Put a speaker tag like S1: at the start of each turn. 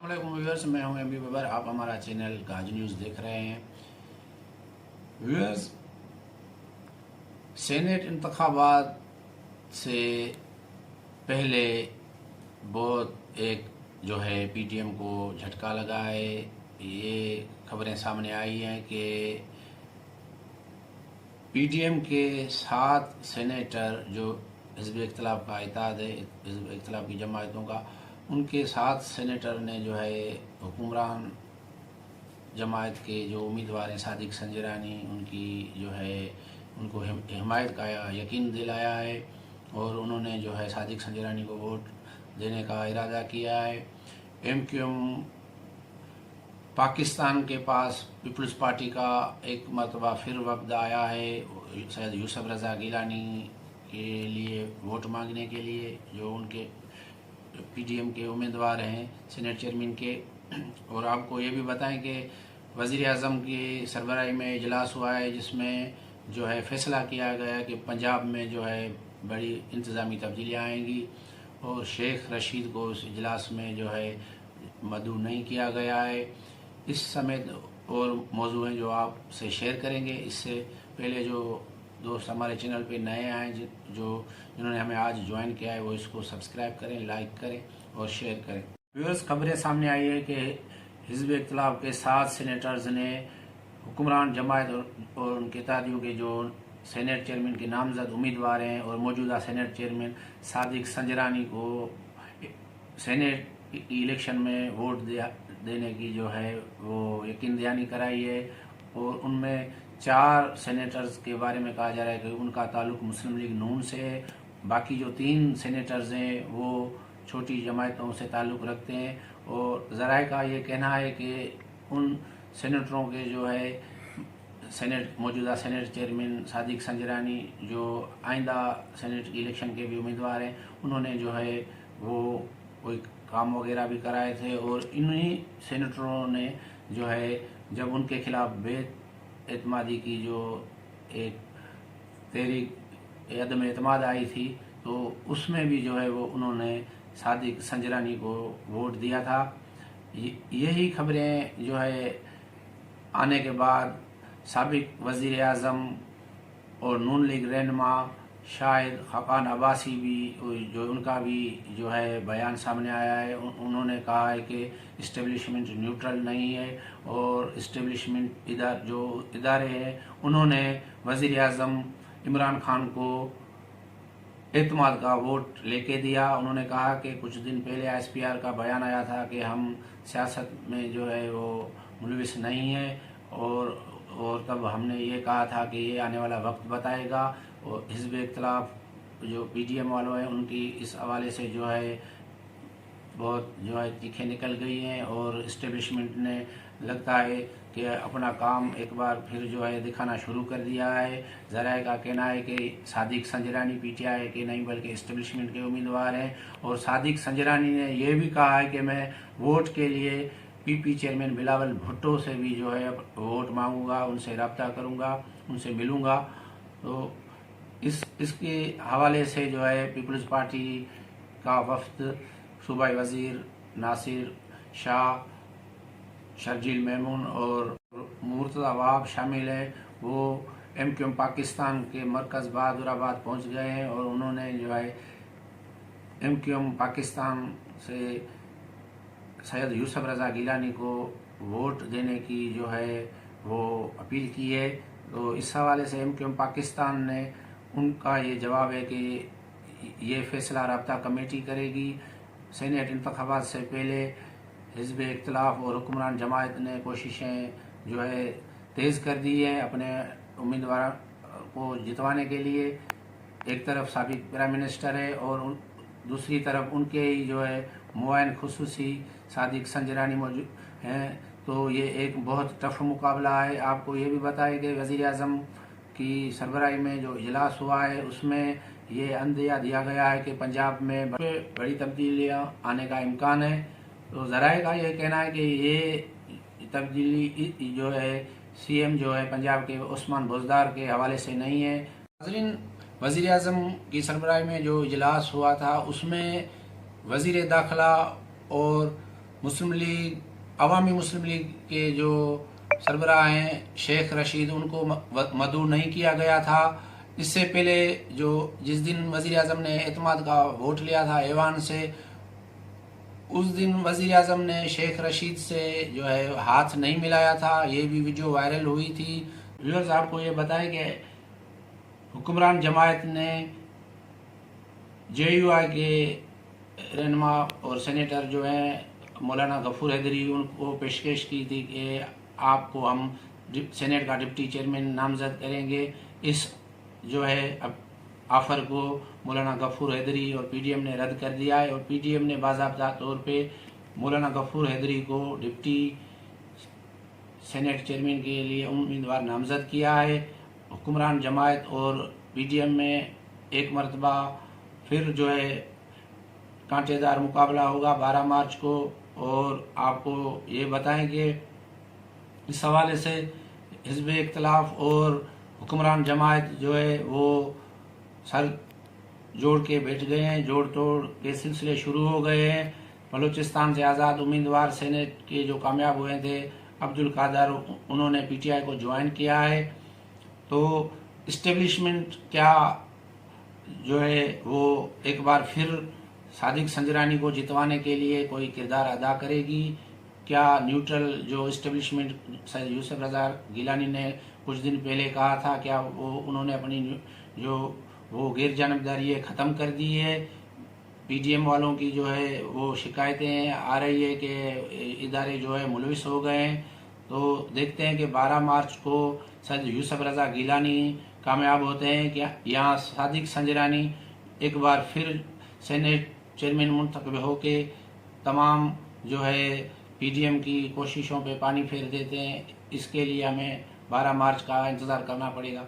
S1: السلام علیکم ویورز، میں ہوں MB ببر. آپ ہمارا چینل گاج نیوز دیکھ رہے ہیں. ویورز، سینیٹ انتخابات سے پہلے بہت ایک جو ہے پی ٹی ایم کو جھٹکا لگا ہے. یہ خبریں سامنے آئی ہیں کہ پی ٹی ایم کے 7 سینیٹر جو حزب اختلاف کا اتحاد ہے، حزب اختلاف کی جماعتوں کا، ان کے 7 سینیٹر نے جو ہے حکمران جماعت کے جو امیدوار ہیں صادق سنجرانی، ان کی جو ہے ان کو حمایت کا یقین دلایا ہے اور انہوں نے جو ہے صادق سنجرانی کو ووٹ دینے کا ارادہ کیا ہے. MQM پاکستان کے پاس پیپلز پارٹی کا ایک مرتبہ پھر وفد آیا ہے سید یوسف رضا گیلانی کے لیے ووٹ مانگنے کے لیے، جو ان کے پی ٹی ایم کے امیدوار ہیں سینیٹ چیئرمین کے. اور آپ کو یہ بھی بتائیں کہ وزیر اعظم کی سربراہی میں اجلاس ہوا ہے، جس میں جو ہے فیصلہ کیا گیا کہ پنجاب میں جو ہے بڑی انتظامی تبدیلیاں آئیں گی، اور شیخ رشید کو اس اجلاس میں جو ہے مدعو نہیں کیا گیا ہے. اس سمیت اور موضوع ہیں جو آپ سے شیئر کریں گے. اس سے پہلے جو دوست ہمارے چینل پہ نئے آئیں، جنہوں نے ہمیں آج جوائن کیا ہے، وہ اس کو سبسکرائب کریں، لائک کریں اور شیئر کریں. ویورز، خبریں سامنے آئی ہے کہ حزب اختلاف کے 7 سینیٹرز نے حکمران جماعت اور ان کے اتحادیوں کے جو سینیٹ چیئرمین کے نامزد امیدوار ہیں اور موجودہ سینیٹ چیئرمین صادق سنجرانی کو سینیٹ الیکشن میں ووٹ دینے کی جو ہے وہ یقین دہانی کرائی ہے. اور ان میں 4 سینیٹرز کے بارے میں کہا جا رہا ہے کہ ان کا تعلق مسلم لیگ نون سے ہے. باقی جو 3 سینیٹرز ہیں وہ چھوٹی جماعتوں سے تعلق رکھتے ہیں. اور ذرائع کا یہ کہنا ہے کہ ان سینیٹروں کے جو ہے موجودہ سینیٹ چیئرمین صادق سنجرانی، جو آئندہ سینیٹ الیکشن کے بھی امیدوار ہیں، انہوں نے جو ہے وہ کوئی کام وغیرہ بھی کرائے تھے. اور انہی سینیٹروں نے جو ہے جب ان کے خلاف بے اعتمادی کی جو ایک تحریک عدم اعتماد آئی تھی، تو اس میں بھی جو ہے وہ انہوں نے صادق سنجرانی کو ووٹ دیا تھا. یہی خبریں جو ہے آنے کے بعد سابق وزیر اعظم اور نون لیگ رہنما شاہد خاقان عباسی بھی جو ان کا بھی جو ہے بیان سامنے آیا ہے. انہوں نے کہا ہے کہ اسٹیبلشمنٹ نیوٹرل نہیں ہے، اور اسٹیبلشمنٹ جو ادارے ہیں انہوں نے وزیر اعظم عمران خان کو اعتماد کا ووٹ لے کے دیا. انہوں نے کہا کہ کچھ دن پہلے SPR کا بیان آیا تھا کہ ہم سیاست میں جو ہے وہ ملوث نہیں ہیں، اور تب ہم نے یہ کہا تھا کہ یہ آنے والا وقت بتائے گا. اور حزب اختلاف جو پی ٹی ایم والوں ہیں، ان کی اس حوالے سے جو ہے بہت جو ہے چیخیں نکل گئی ہیں، اور اسٹیبلشمنٹ نے لگتا ہے کہ اپنا کام ایک بار پھر جو ہے دکھانا شروع کر دیا ہے. ذرائع کا کہنا ہے کہ صادق سنجرانی PTI کے نہیں بلکہ اسٹیبلشمنٹ کے امیدوار ہیں. اور صادق سنجرانی نے یہ بھی کہا ہے کہ میں ووٹ کے لیے PP چیئرمین بلاول بھٹو سے بھی جو ہے ووٹ مانگوں گا، ان سے رابطہ کروں گا، ان سے ملوں گا. تو اس کے حوالے سے جو ہے پیپلز پارٹی کا وفد صوبائی وزیر ناصر شاہ، شرجیل میمون اور مرتضی وہاب شامل ہیں. وہ MQM پاکستان کے مرکز بہادر آباد پہنچ گئے ہیں، اور انہوں نے جو ہے MQM پاکستان سے سید یوسف رضا گیلانی کو ووٹ دینے کی جو ہے وہ اپیل کی ہے. تو اس حوالے سے MQM پاکستان نے ان کا یہ جواب ہے کہ یہ فیصلہ رابطہ کمیٹی کرے گی. سینیٹ انتخابات سے پہلے حزب اختلاف اور حکمران جماعت نے کوششیں جو ہے تیز کر دی ہیں اپنے امیدوار کو جتوانے کے لیے. ایک طرف سابق پرائم منسٹر ہے اور دوسری طرف ان کے ہی جو ہے معاون خصوصی صادق سنجرانی موجود ہیں. تو یہ ایک بہت ٹف مقابلہ ہے. آپ کو یہ بھی بتائیں کہ وزیر اعظم کی سربراہی میں جو اجلاس ہوا ہے، اس میں یہ عندیہ دیا گیا ہے کہ پنجاب میں بڑی تبدیلیاں آنے کا امکان ہے. تو ذرائع کا یہ کہنا ہے کہ یہ تبدیلی جو ہے CM جو ہے پنجاب کے عثمان بزدار کے حوالے سے نہیں ہے. ناظرین، وزیر اعظم کی سربراہی میں جو اجلاس ہوا تھا، اس میں وزیر داخلہ اور مسلم لیگ عوامی مسلم لیگ کے جو سربراہ ہیں شیخ رشید، ان کو مدعو نہیں کیا گیا تھا۔ اس سے پہلے جس دن وزیر اعظم نے اعتماد کا ووٹ لیا تھا ایوان سے، اس دن وزیر اعظم نے شیخ رشید سے جو ہے ہاتھ نہیں ملایا تھا، یہ بھی ویڈیو وائرل ہوئی تھی۔ ویورز، آپ کو یہ بتائیں کہ حکمران جماعت نے جے یو آئی کے رہنما اور سینیٹر جو ہیں مولانا غفور حیدری، ان کو پیشکش کی تھی کہ آپ کو ہم سینیٹ کا ڈپٹی چیئرمین نامزد کریں گے۔ اس جو ہے آفر کو مولانا غفور حیدری اور پی ڈی ایم نے رد کر دیا ہے، اور پی ڈی ایم نے باضابطہ طور پہ مولانا غفور حیدری کو ڈپٹی سینیٹ چیئرمین کے لیے امیدوار نامزد کیا ہے۔ حکمران جماعت اور پی ڈی ایم میں ایک مرتبہ پھر جو ہے کانٹے دار مقابلہ ہوگا 12 مارچ کو، اور آپ کو یہ بتائیں کہ اس حوالے سے حزب اختلاف اور حکمران جماعت جو ہے وہ سر جوڑ کے بیٹھ گئے ہیں، جوڑ توڑ کے سلسلے شروع ہو گئے ہیں۔ بلوچستان سے آزاد امیدوار سینیٹ کے جو کامیاب ہوئے تھے عبد القادر، انہوں نے پی ٹی آئی کو جوائن کیا ہے۔ تو اسٹیبلشمنٹ کیا جو ہے وہ ایک بار پھر صادق سنجرانی کو جتوانے کے لیے کوئی کردار ادا کرے گی؟ کیا نیوٹرل جو اسٹیبلشمنٹ سید یوسف رضا گیلانی نے کچھ دن پہلے کہا تھا، کیا انہوں نے اپنی جو وہ غیر جانبداری ختم کر دی ہے؟ پی ڈی ایم والوں کی جو ہے وہ شکایتیں آ رہی ہے کہ ادارے جو ہے ملوث ہو گئے ہیں۔ تو دیکھتے ہیں کہ 12 مارچ کو سید یوسف رضا گیلانی کامیاب ہوتے ہیں کہ یہاں صادق سنجرانی ایک بار پھر سینیٹ چیئرمین منتخب ہو کے تمام جو ہے پی ڈی ایم کی کوششوں پہ پانی پھیر دیتے ہیں۔ اس کے لیے ہمیں 12 مارچ کا انتظار کرنا پڑے گا۔